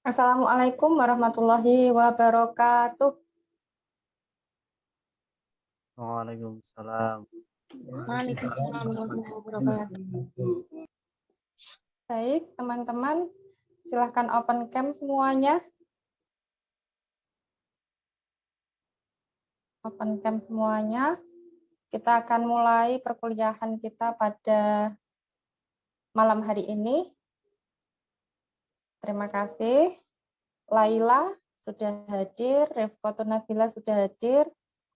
Assalamualaikum warahmatullahi wabarakatuh. Waalaikumsalam. Waalaikumsalam warahmatullahi wabarakatuh. Baik, teman-teman, silahkan open cam semuanya. Open cam semuanya. Kita akan mulai perkuliahan kita pada malam hari ini. Terima kasih. Laila sudah hadir, Rifqatun Nabila sudah hadir,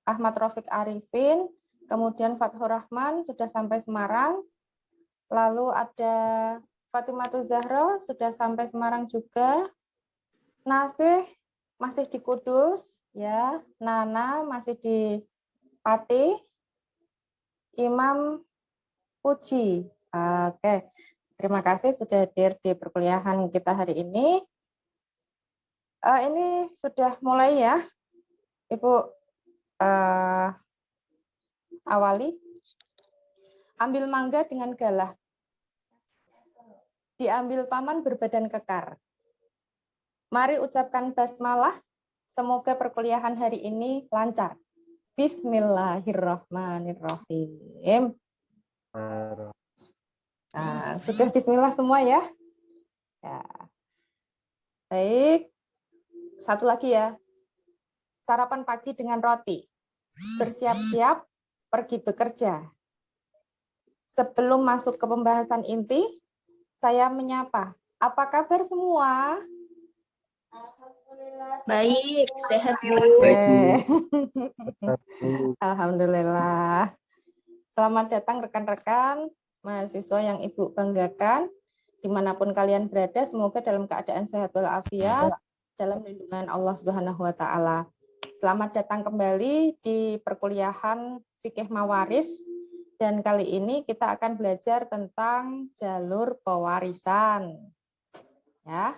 Ahmad Rafiq Arifin, kemudian Fathur Rahman sudah sampai Semarang. Lalu ada Fatimatul Zahra sudah sampai Semarang juga. Nasih masih di Kudus, ya. Nana masih di Pati. Imam Puji. Oke, terima kasih sudah hadir di perkuliahan kita hari ini. Ini sudah mulai ya, Ibu. Awali. Ambil mangga dengan galah. Diambil paman berbadan kekar. Mari ucapkan basmalah. Semoga perkuliahan hari ini lancar. Bismillahirrahmanirrahim. Nah, sudah bismillah semua ya? Ya. Baik. Satu lagi ya. Sarapan pagi dengan roti. Bersiap-siap pergi bekerja. Sebelum masuk ke pembahasan inti, saya menyapa. Apa kabar semua? Baik, sehat Bu. Alhamdulillah. Selamat datang rekan-rekan mahasiswa yang Ibu banggakan. Dimanapun kalian berada, semoga dalam keadaan sehat walafiat, dalam lindungan Allah Subhanahu wa Ta'ala. Selamat datang kembali di perkuliahan Fikih Mawaris. Dan kali ini kita akan belajar tentang jalur pewarisan. Ya,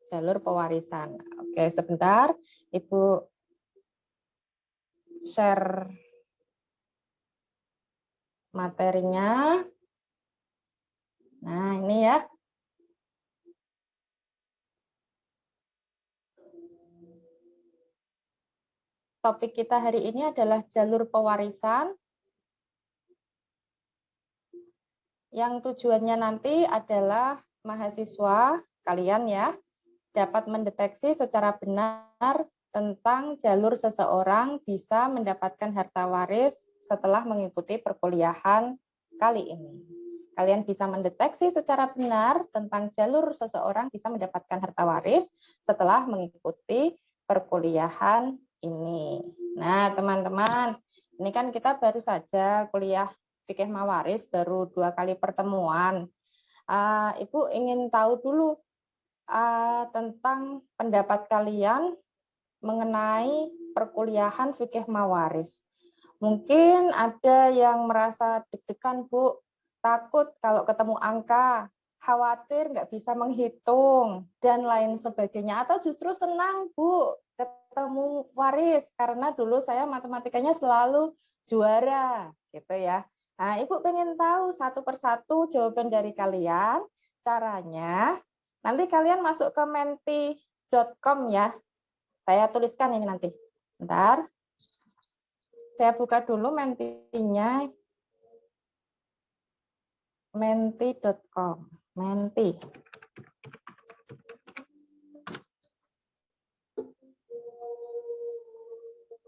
jalur pewarisan. Oke, sebentar. Ibu share materinya. Nah, ini ya. Topik kita hari ini adalah jalur pewarisan. Yang tujuannya nanti adalah mahasiswa kalian ya dapat mendeteksi secara benar tentang jalur seseorang bisa mendapatkan harta waris setelah mengikuti perkuliahan kali ini. Kalian bisa mendeteksi secara benar tentang jalur seseorang bisa mendapatkan harta waris setelah mengikuti perkuliahan ini. Nah, teman-teman, ini kan kita baru saja kuliah Fikih Mawaris, baru 2 kali pertemuan. Ibu ingin tahu dulu tentang pendapat kalian mengenai perkuliahan Fikih Mawaris. Mungkin ada yang merasa deg-degan, Bu, takut kalau ketemu angka, khawatir nggak bisa menghitung, dan lain sebagainya. Atau justru senang, Bu, ketemu waris, karena dulu saya matematikanya selalu juara, gitu ya. Nah, Ibu pengen tahu satu persatu jawaban dari kalian. Caranya, nanti kalian masuk ke menti.com ya. Saya tuliskan ini nanti. Bentar. Saya buka dulu mentinya. Menti.com. Menti.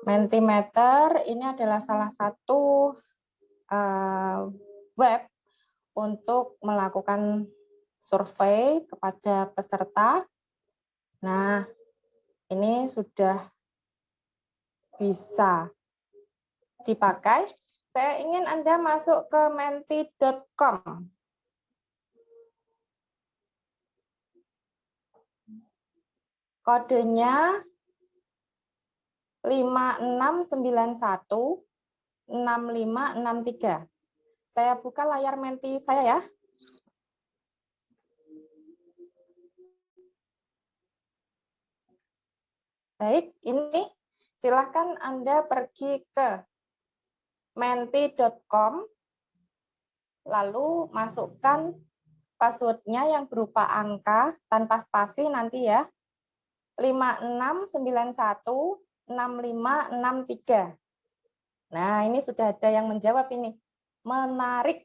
Mentimeter ini adalah salah satu web untuk melakukan survei kepada peserta. Nah, ini sudah bisa dipakai. Saya ingin Anda masuk ke menti.com. Kodenya 56916563. Saya buka layar Menti saya ya. Baik, ini silahkan Anda pergi ke menti.com, lalu masukkan passwordnya yang berupa angka tanpa spasi nanti ya. 56916563. Nah, ini sudah ada yang menjawab ini. Menarik.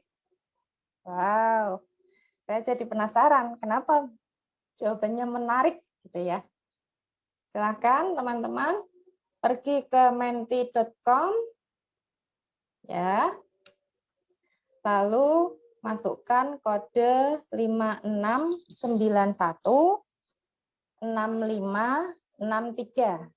Wow. Saya jadi penasaran kenapa jawabannya menarik gitu ya. Silahkan teman-teman pergi ke menti.com ya. Lalu masukkan kode 56916563.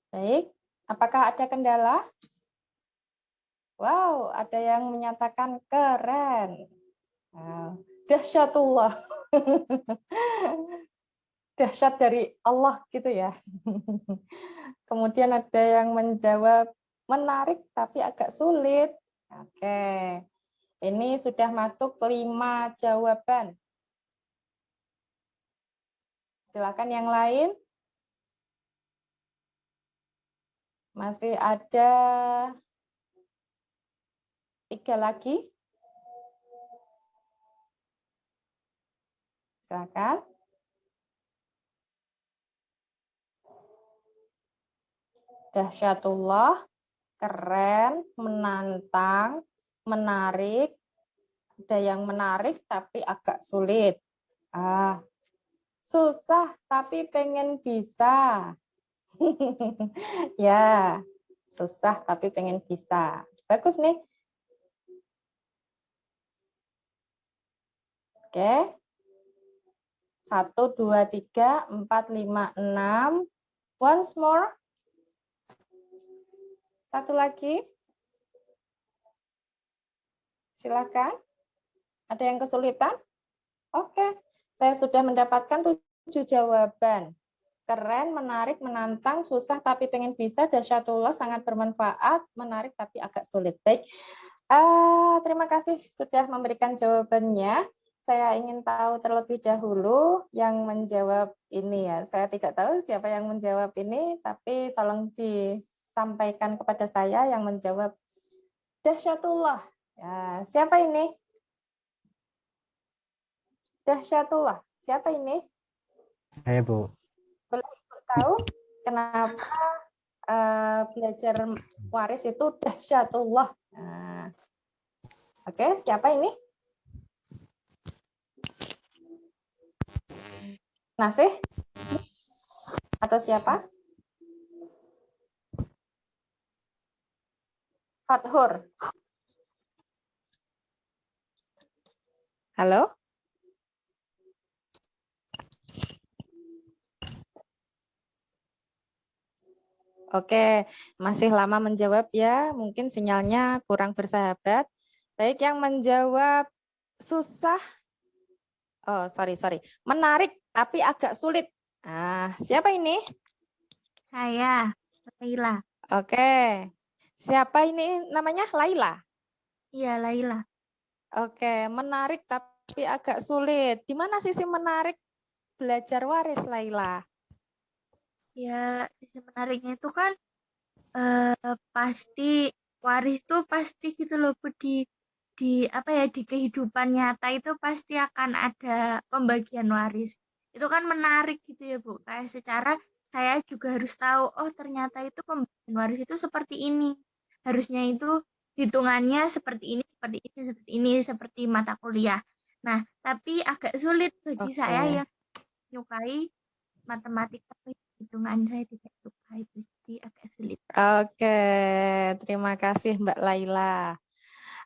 Baik, apakah ada kendala? Wow, ada yang menyatakan keren. Wow. Dahsyatullah. Dahsyat dari Allah gitu ya. Kemudian ada yang menjawab menarik tapi agak sulit. Oke, ini sudah masuk 5 jawaban. Silakan yang lain. Masih ada 3 lagi. Silakan. Dahsyatullah, keren, menantang, menarik. Ada yang menarik tapi agak sulit. Susah tapi pengen bisa. Ya, susah tapi pengen bisa. Bagus nih. Oke. 1, 2, 3, 4, 5, 6. Once more. Satu lagi. Silakan. Ada yang kesulitan? Oke. Saya sudah mendapatkan 7 jawaban. Keren, menarik, menantang, susah tapi pengen bisa, dahsyatullah, sangat bermanfaat, menarik tapi agak sulit. Baik, terima kasih sudah memberikan jawabannya. Saya ingin tahu terlebih dahulu yang menjawab ini ya. Saya tidak tahu siapa yang menjawab ini, tapi tolong disampaikan kepada saya yang menjawab dahsyatullah. Ya, siapa ini? Dahsyatullah. Siapa ini? Saya, Bu. Boleh Ibu tahu kenapa belajar waris itu dahsyatullah? Nah, oke, siapa ini? Nasih? Atau siapa? Fathur. Halo? Oke, masih lama menjawab ya, mungkin sinyalnya kurang bersahabat. Baik, yang menjawab susah, sorry, menarik tapi agak sulit. Nah, siapa ini? Saya, Laila. Oke, siapa ini namanya? Laila? Iya, Laila. Oke, menarik tapi agak sulit. Di mana sisi menarik belajar waris, Laila? Ya, sisi menariknya itu kan pasti waris itu pasti gitu loh Bu, di apa ya, di kehidupan nyata itu pasti akan ada pembagian waris. Itu kan menarik gitu ya Bu. Kayak secara saya juga harus tahu, oh ternyata itu pembagian waris itu seperti ini. Harusnya itu hitungannya seperti ini, seperti mata kuliah. Nah, tapi agak sulit bagi saya Oke. yang menyukai matematika, hitungan saya tidak suka itu, jadi agak sulit. Oke, terima kasih Mbak Laila.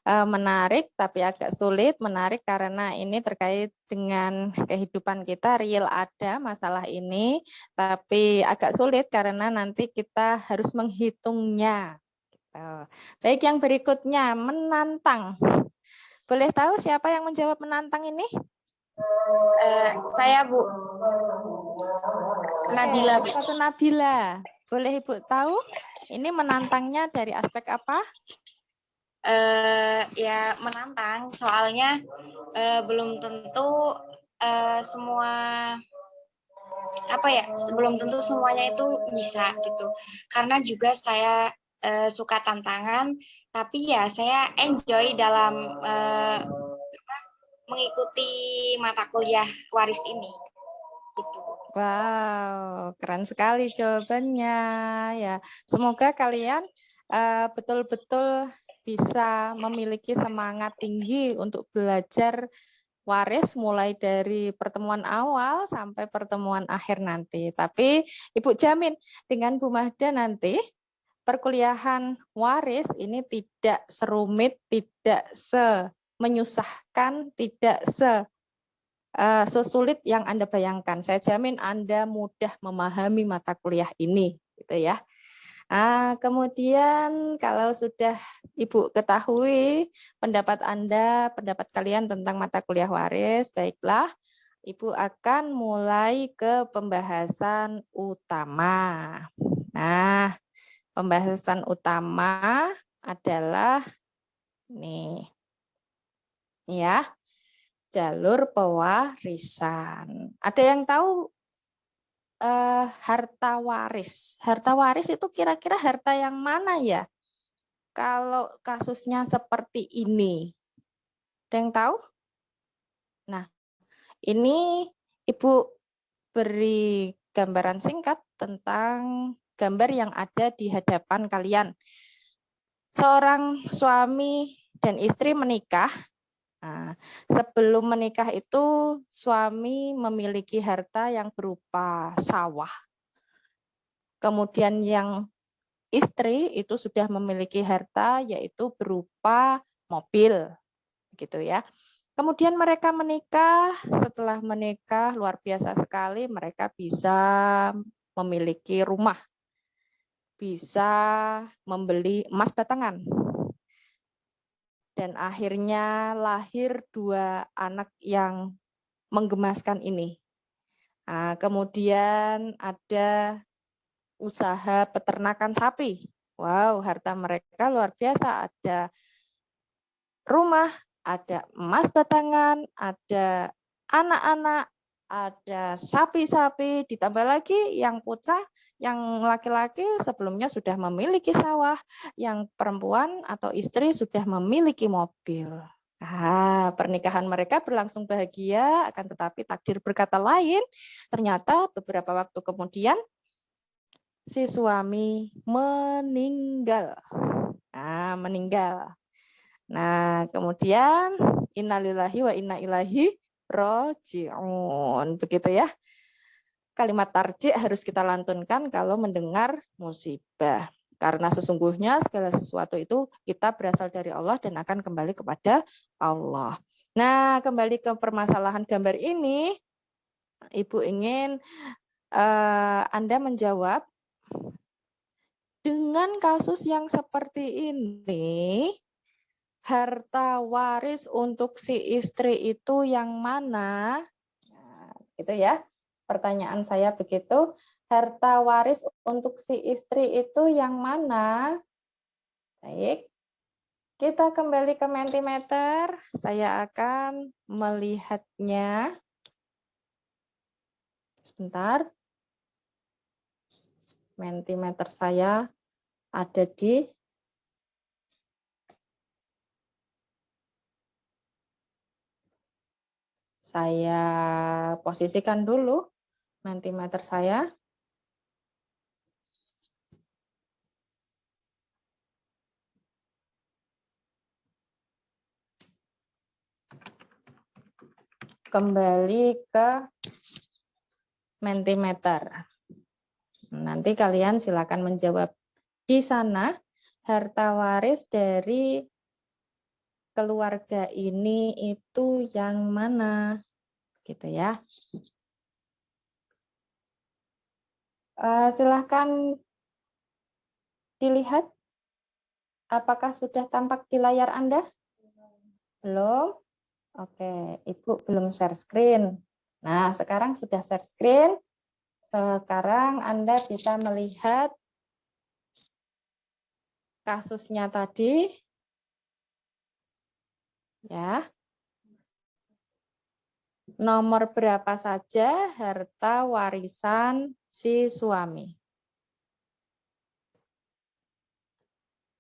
Menarik tapi agak sulit, menarik karena ini terkait dengan kehidupan kita, real ada masalah ini, tapi agak sulit karena nanti kita harus menghitungnya. Gitu. Baik, yang berikutnya, menantang. Boleh tahu siapa yang menjawab menantang ini? Saya Bu. Nabila. Oke, satu Nabila. Boleh Ibu tahu ini menantangnya dari aspek apa? Ya menantang, soalnya belum tentu semua belum tentu semuanya itu bisa gitu. Karena juga saya suka tantangan, tapi ya saya enjoy dalam mengikuti mata kuliah waris ini gitu. Wow, keren sekali jawabannya ya. Semoga kalian betul-betul bisa memiliki semangat tinggi untuk belajar waris mulai dari pertemuan awal sampai pertemuan akhir nanti. Tapi Ibu jamin dengan Bu Mahda nanti perkuliahan waris ini tidak serumit, tidak menyusahkan, tidak sesulit yang Anda bayangkan. Saya jamin Anda mudah memahami mata kuliah ini, gitu ya. Kemudian kalau sudah Ibu ketahui pendapat Anda, pendapat kalian tentang mata kuliah waris, baiklah, Ibu akan mulai ke pembahasan utama. Nah, pembahasan utama adalah nih, ya. Jalur pewarisan. Ada yang tahu harta waris? Harta waris itu kira-kira harta yang mana ya? Kalau kasusnya seperti ini. Ada yang tahu? Nah, ini Ibu beri gambaran singkat tentang gambar yang ada di hadapan kalian. Seorang suami dan istri menikah. Nah, sebelum menikah itu suami memiliki harta yang berupa sawah. Kemudian yang istri itu sudah memiliki harta yaitu berupa mobil, gitu ya. Kemudian mereka menikah, setelah menikah luar biasa sekali mereka bisa memiliki rumah, bisa membeli emas batangan. Dan akhirnya lahir 2 anak yang menggemaskan ini. Kemudian ada usaha peternakan sapi. Wow, harta mereka luar biasa. Ada rumah, ada emas batangan, ada anak-anak, ada sapi-sapi, ditambah lagi yang putra, yang laki-laki sebelumnya sudah memiliki sawah, yang perempuan atau istri sudah memiliki mobil. Pernikahan mereka berlangsung bahagia, akan tetapi takdir berkata lain. Ternyata beberapa waktu kemudian si suami meninggal. Meninggal. Nah, kemudian innalillahi wa inna ilaihi raji'un. Begitu ya. Kalimat tarji' harus kita lantunkan kalau mendengar musibah. Karena sesungguhnya segala sesuatu itu kita berasal dari Allah dan akan kembali kepada Allah. Nah, kembali ke permasalahan gambar ini, Ibu ingin Anda menjawab, dengan kasus yang seperti ini, harta waris untuk si istri itu yang mana? Nah, gitu ya. Pertanyaan saya begitu, harta waris untuk si istri itu yang mana? Baik, kita kembali ke Mentimeter. Saya akan melihatnya. Sebentar. Mentimeter saya ada di saya posisikan dulu Mentimeter saya. Kembali ke Mentimeter. Nanti kalian silakan menjawab di sana harta waris dari keluarga ini itu yang mana, gitu ya. Silakan dilihat, apakah sudah tampak di layar Anda? Belum? Oke, Ibu belum share screen. Nah, sekarang sudah share screen. Sekarang Anda bisa melihat kasusnya tadi. Ya. Nomor berapa saja harta warisan si suami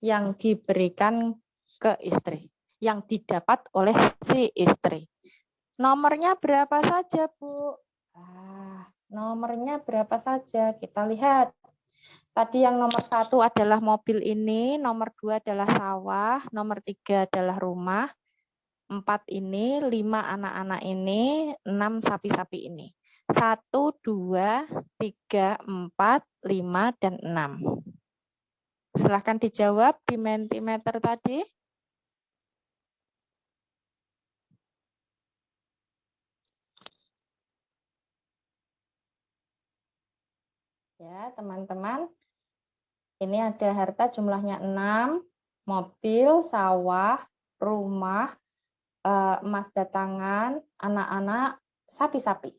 yang diberikan ke istri, yang didapat oleh si istri? Nomornya berapa saja, Bu? Nomornya berapa saja? Kita lihat. Tadi yang nomor 1 adalah mobil ini, nomor 2 adalah sawah, nomor 3 adalah rumah, 4 ini, 5 anak-anak ini, 6 sapi-sapi ini. 1, 2, 3, 4, 5, dan 6. Silahkan dijawab di Mentimeter tadi. Ya, teman-teman. Ini ada harta jumlahnya 6, mobil, sawah, rumah, emas batangan, anak-anak, sapi-sapi.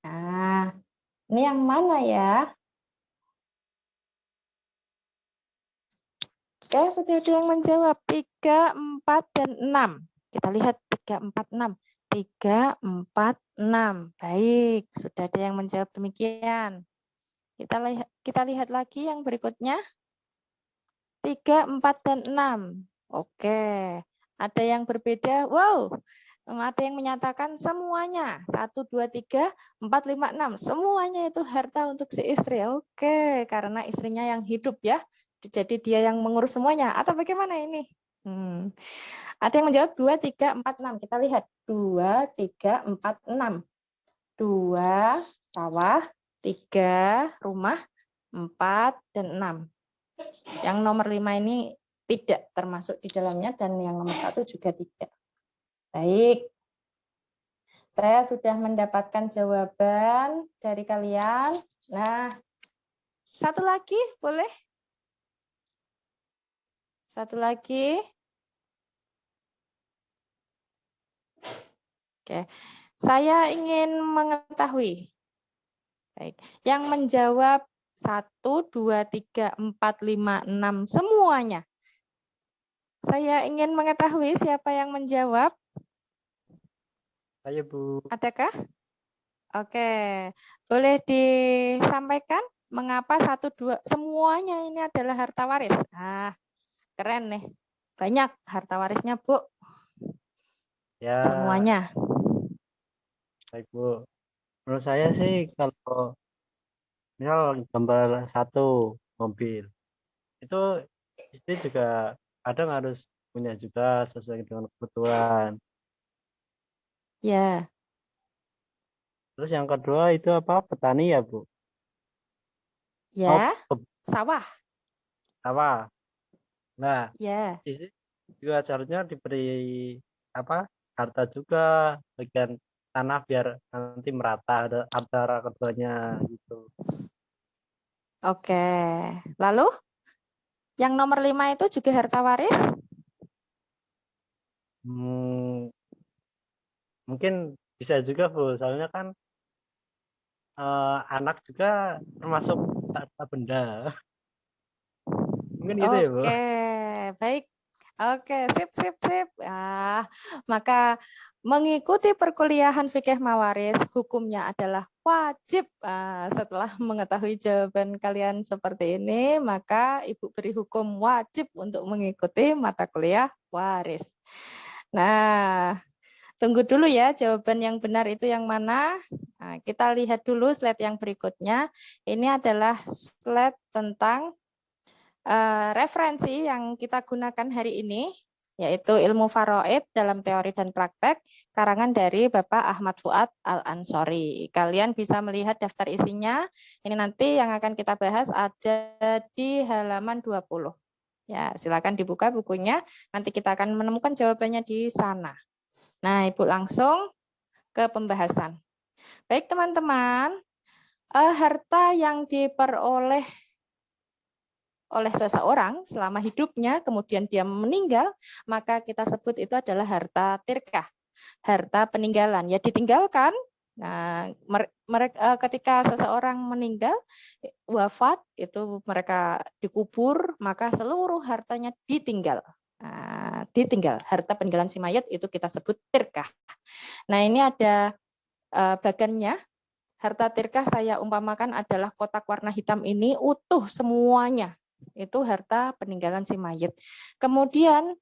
Nah, ini yang mana ya? Oke, sudah ada yang menjawab 3, 4, dan 6. Kita lihat 3, 4, 6. 3, 4, 6. Baik, sudah ada yang menjawab demikian. Kita lihat lagi yang berikutnya. 3, 4, dan 6. Oke, ada yang berbeda. Wow, ada yang menyatakan semuanya. 1, 2, 3, 4, 5, 6. Semuanya itu harta untuk si istri. Oke, karena istrinya yang hidup ya. Jadi dia yang mengurus semuanya. Atau bagaimana ini? Ada yang menjawab 2, 3, 4, 6. Kita lihat. 2, 3, 4, 6. 2, sawah. 3, rumah. 4, dan 6. Yang nomor 5 ini tidak termasuk di dalamnya dan yang nomor 1 juga tidak. Baik. Saya sudah mendapatkan jawaban dari kalian. Nah, satu lagi boleh? Satu lagi. Oke. Saya ingin mengetahui. Baik. Yang menjawab 1, 2, 3, 4, 5, 6 semuanya. Saya ingin mengetahui siapa yang menjawab. Saya, Bu. Adakah? Oke. Boleh disampaikan mengapa 1, 2 semuanya ini adalah harta waris? Keren nih. Banyak harta warisnya, Bu. Ya, Semuanya. baik, Bu. Menurut saya sih kalau misal gambar 1 mobil, itu istri juga kadang harus punya juga sesuai dengan kebutuhan. Ya. Terus yang kedua itu apa? Petani ya, Bu? Ya. Sawah. Sawah. Nah, Ya. istri juga seharusnya diberi apa? Harta juga bagian tanah biar nanti merata antara keduanya gitu. Oke. Lalu yang nomor 5 itu juga harta waris? Mungkin bisa juga, Bu. Soalnya kan anak juga termasuk harta benda. Mungkin gitu ya, Bu. Oke, baik. Oke, sip. Maka mengikuti perkuliahan fikih mawaris hukumnya adalah wajib. Setelah mengetahui jawaban kalian seperti ini, maka Ibu beri hukum wajib untuk mengikuti mata kuliah waris. Nah, tunggu dulu ya jawaban yang benar itu yang mana. Nah, kita lihat dulu slide yang berikutnya. Ini adalah slide tentang referensi yang kita gunakan hari ini, yaitu Ilmu Faraid dalam Teori dan Praktek, karangan dari Bapak Ahmad Fuad Al-Ansori. Kalian bisa melihat daftar isinya. Ini nanti yang akan kita bahas ada di halaman 20. Ya, silakan dibuka bukunya. Nanti kita akan menemukan jawabannya di sana. Nah, Ibu langsung ke pembahasan. Baik, teman-teman. Harta yang diperoleh oleh seseorang selama hidupnya, kemudian dia meninggal, maka kita sebut itu adalah harta tirkah, harta peninggalan. Ya ditinggalkan. Nah, ketika seseorang meninggal, wafat, itu mereka dikubur, maka seluruh hartanya ditinggal. ditinggal. Harta peninggalan si mayit itu kita sebut tirkah. Nah, ini ada bagannya. Harta tirkah saya umpamakan adalah kotak warna hitam ini utuh semuanya. Itu harta peninggalan si mayit. Kemudian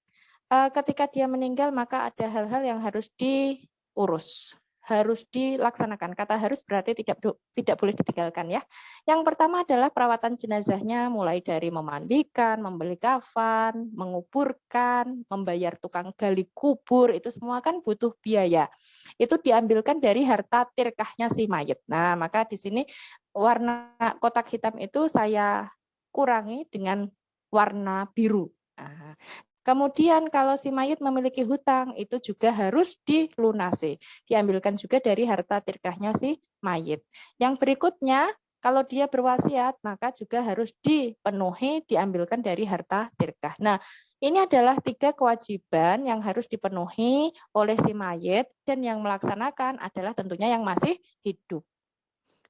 ketika dia meninggal maka ada hal-hal yang harus diurus, harus dilaksanakan. Kata harus berarti tidak boleh ditinggalkan ya. Yang pertama adalah perawatan jenazahnya, mulai dari memandikan, membeli kafan, menguburkan, membayar tukang gali kubur, itu semua kan butuh biaya. Itu diambilkan dari harta tirkahnya si mayit. Nah, maka di sini warna kotak hitam itu saya kurangi dengan warna biru. Nah, kemudian kalau si mayit memiliki hutang itu juga harus dilunasi. Diambilkan juga dari harta tirkahnya si mayit. Yang berikutnya kalau dia berwasiat maka juga harus dipenuhi, diambilkan dari harta tirkah. Nah, ini adalah 3 kewajiban yang harus dipenuhi oleh si mayit dan yang melaksanakan adalah tentunya yang masih hidup.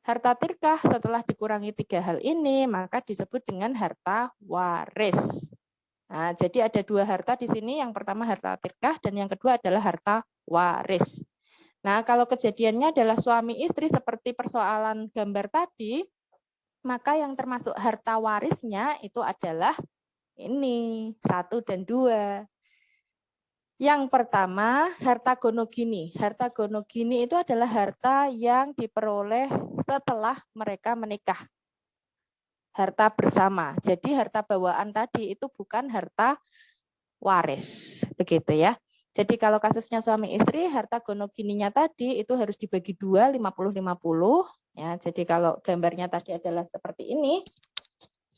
Harta tirkah setelah dikurangi 3 hal ini maka disebut dengan harta waris. Nah, jadi ada 2 harta di sini, yang pertama harta tirkah dan yang kedua adalah harta waris. Nah, kalau kejadiannya adalah suami istri seperti persoalan gambar tadi, maka yang termasuk harta warisnya itu adalah ini, 1 dan 2. Yang pertama, harta gonogini. Harta gonogini itu adalah harta yang diperoleh setelah mereka menikah. Harta bersama. Jadi harta bawaan tadi itu bukan harta waris, begitu ya. Jadi kalau kasusnya suami istri, harta gonogininya tadi itu harus dibagi 2, 50-50 ya. Jadi kalau gambarnya tadi adalah seperti ini.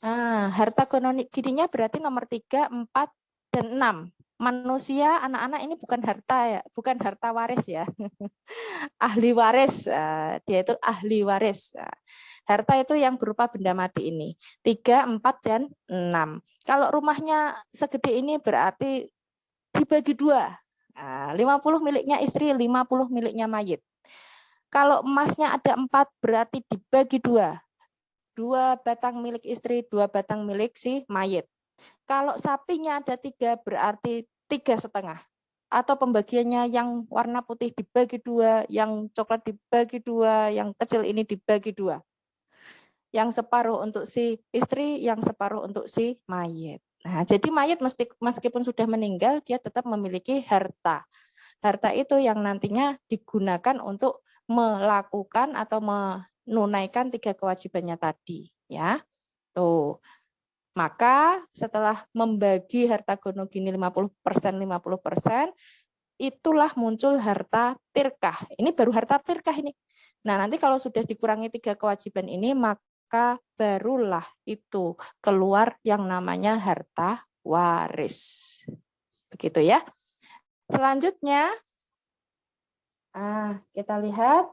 Nah, harta gonogininya berarti nomor 3, 4 dan 6. Manusia, anak-anak ini bukan harta ya, bukan harta waris ya. Ahli waris, dia itu ahli waris. Harta itu yang berupa benda mati ini. 3, 4, dan 6. Kalau rumahnya segede ini berarti dibagi 2. 50 miliknya istri, 50 miliknya mayit. Kalau emasnya ada 4 berarti dibagi 2. 2 batang milik istri, 2 batang milik si mayit. Kalau sapinya ada 3 berarti 3,5. Atau pembagiannya yang warna putih dibagi 2, yang coklat dibagi 2, yang kecil ini dibagi 2. Yang separuh untuk si istri, yang separuh untuk si mayit. Nah, jadi mayit meskipun sudah meninggal, dia tetap memiliki harta. Harta itu yang nantinya digunakan untuk melakukan atau menunaikan 3 kewajibannya tadi. Ya, tuh. Maka setelah membagi harta gonogini 50%, 50%, itulah muncul harta tirkah. Ini baru harta tirkah ini. Nah, nanti kalau sudah dikurangi 3 kewajiban ini, maka barulah itu keluar yang namanya harta waris. Begitu ya. Selanjutnya, kita lihat.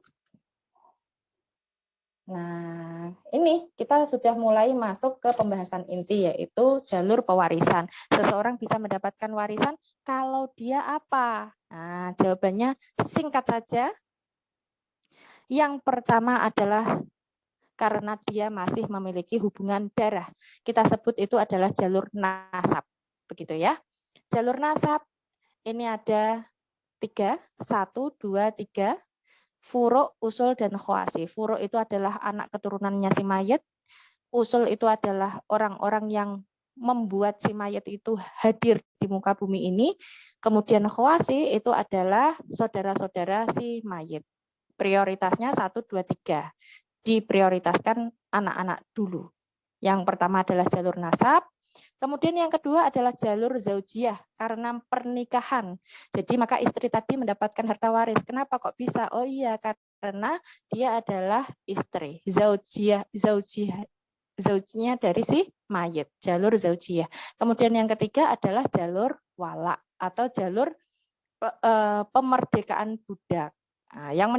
Nah, ini kita sudah mulai masuk ke pembahasan inti, yaitu jalur pewarisan. Seseorang bisa mendapatkan warisan kalau dia apa? Nah, jawabannya singkat saja. Yang pertama adalah karena dia masih memiliki hubungan darah. Kita sebut itu adalah jalur nasab. Begitu ya. Jalur nasab ini ada 3, 1, 2, 3. Furo, usul, dan khawasi. Furo itu adalah anak keturunannya si mayit. Usul itu adalah orang-orang yang membuat si mayit itu hadir di muka bumi ini. Kemudian khawasi itu adalah saudara-saudara si mayit. Prioritasnya 1, 2, 3. Diprioritaskan anak-anak dulu. Yang pertama adalah jalur nasab. Kemudian yang kedua adalah jalur zaujiyah karena pernikahan. Jadi maka istri tadi mendapatkan harta waris. Kenapa kok bisa? Oh iya, karena dia adalah istri. Zaujinya dari si mayit, jalur zaujiyah. Kemudian yang ketiga adalah jalur wala atau jalur pemerdekaan budak. Nah, yang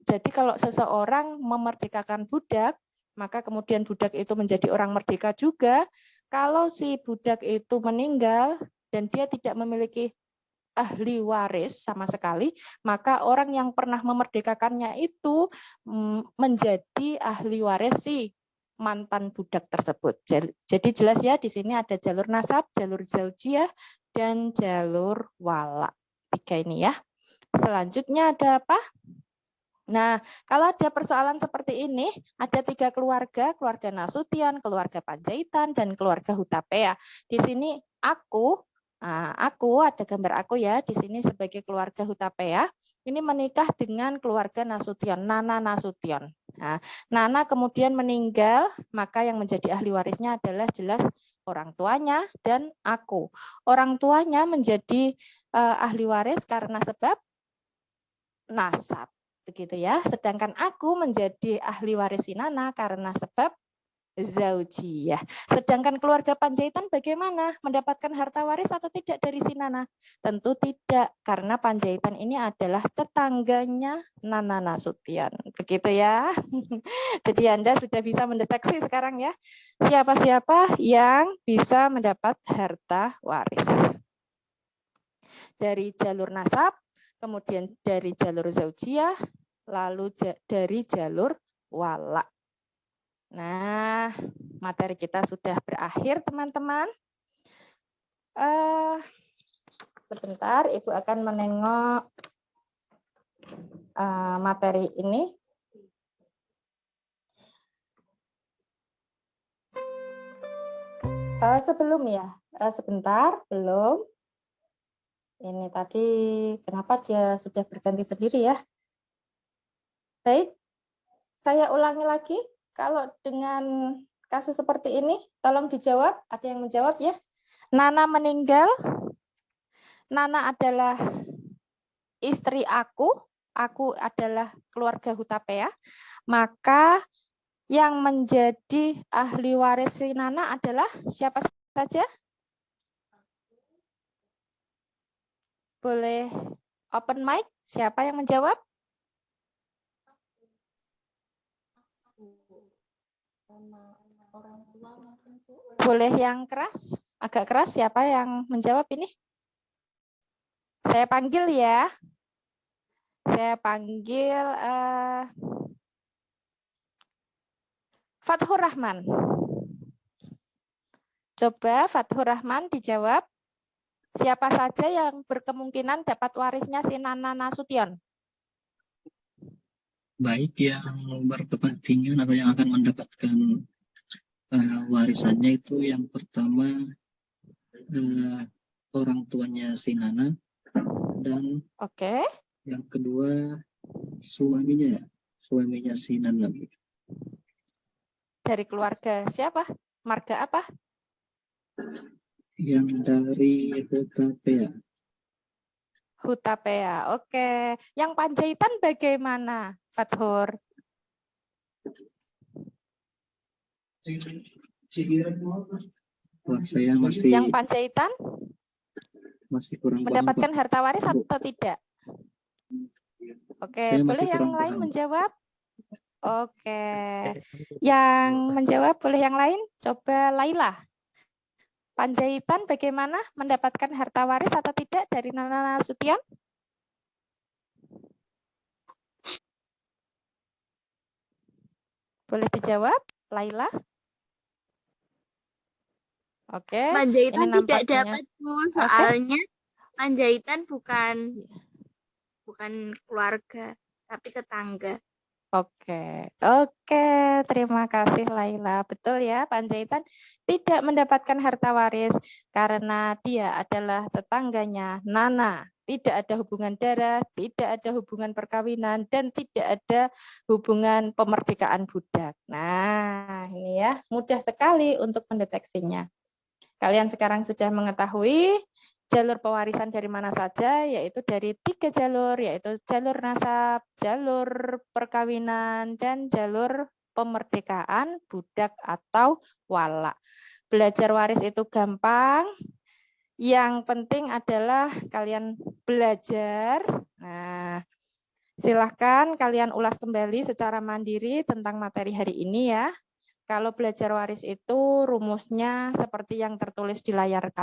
jadi kalau seseorang memerdekakan budak, maka kemudian budak itu menjadi orang merdeka juga. Kalau si budak itu meninggal dan dia tidak memiliki ahli waris sama sekali, maka orang yang pernah memerdekakannya itu menjadi ahli waris si mantan budak tersebut. Jadi jelas ya, di sini ada jalur nasab, jalur zaujiyah, dan jalur wala. 3 ini ya. Selanjutnya ada apa? Nah, kalau ada persoalan seperti ini, ada 3 keluarga, keluarga Nasution, keluarga Panjaitan, dan keluarga Hutapea. Di sini aku ada gambar aku ya, di sini sebagai keluarga Hutapea, ini menikah dengan keluarga Nasution, Nana Nasution. Nah, Nana kemudian meninggal, maka yang menjadi ahli warisnya adalah jelas orang tuanya dan aku. Orang tuanya menjadi ahli waris karena sebab nasab, begitu ya. Sedangkan aku menjadi ahli waris si Nana karena sebab zaujiyah. Sedangkan keluarga Panjaitan bagaimana? Mendapatkan harta waris atau tidak dari si Nana? Tentu tidak, karena Panjaitan ini adalah tetangganya Nana Nasution. Begitu ya. Jadi Anda sudah bisa mendeteksi sekarang ya, siapa-siapa yang bisa mendapat harta waris. Dari jalur nasab, kemudian dari jalur zaujiyah, lalu dari jalur wala. Nah, materi kita sudah berakhir, teman-teman. Sebentar, Ibu akan menengok materi ini. Sebelum ya, sebentar, belum. Ini tadi, kenapa dia sudah berganti sendiri ya? Baik, saya ulangi lagi. Kalau dengan kasus seperti ini, tolong dijawab. Ada yang menjawab ya? Nana meninggal. Nana adalah istri aku adalah keluarga Hutapea. Maka yang menjadi ahli waris si Nana adalah siapa saja? Boleh open mic? Siapa yang menjawab? Boleh yang keras? Agak keras, siapa yang menjawab ini? Saya panggil ya. Saya panggil Fathur Rahman. Coba Fathur Rahman dijawab. Siapa saja yang berkemungkinan dapat warisnya si Nana Nasution? Baik yang berkepentingan atau yang akan mendapatkan warisannya itu yang pertama orang tuanya si Nana, dan yang kedua suaminya si Nana. Dari keluarga siapa? Marga apa? Yang dari Hutapea. Hutapea, oke. Yang Panjaitan bagaimana, Fathur? Wah, saya masih. Yang Panjaitan masih kurang mendapatkan paham, harta waris atau tidak? Oke, boleh yang lain menjawab? Oke. Yang menjawab boleh yang lain? Coba Laila. Panjaitan bagaimana mendapatkan harta waris atau tidak dari Nana Nasution? Boleh dijawab, Laila? Oke. Panjaitan ini tidak nampaknya. dapat tuh, soalnya Panjaitan bukan keluarga, tapi tetangga. Oke, terima kasih Laila. Betul ya, Panjaitan tidak mendapatkan harta waris karena dia adalah tetangganya Nana. Tidak ada hubungan darah, tidak ada hubungan perkawinan, dan tidak ada hubungan pemerdekaan budak. Nah, ini ya, mudah sekali untuk mendeteksinya. Kalian sekarang sudah mengetahui jalur pewarisan dari mana saja, yaitu dari 3 jalur, yaitu jalur nasab, jalur perkawinan, dan jalur pemerdekaan budak atau wala. Belajar waris itu gampang, yang penting adalah kalian belajar. Nah, silahkan kalian ulas kembali secara mandiri tentang materi hari ini ya. Kalau belajar waris itu rumusnya seperti yang tertulis di layar kalian.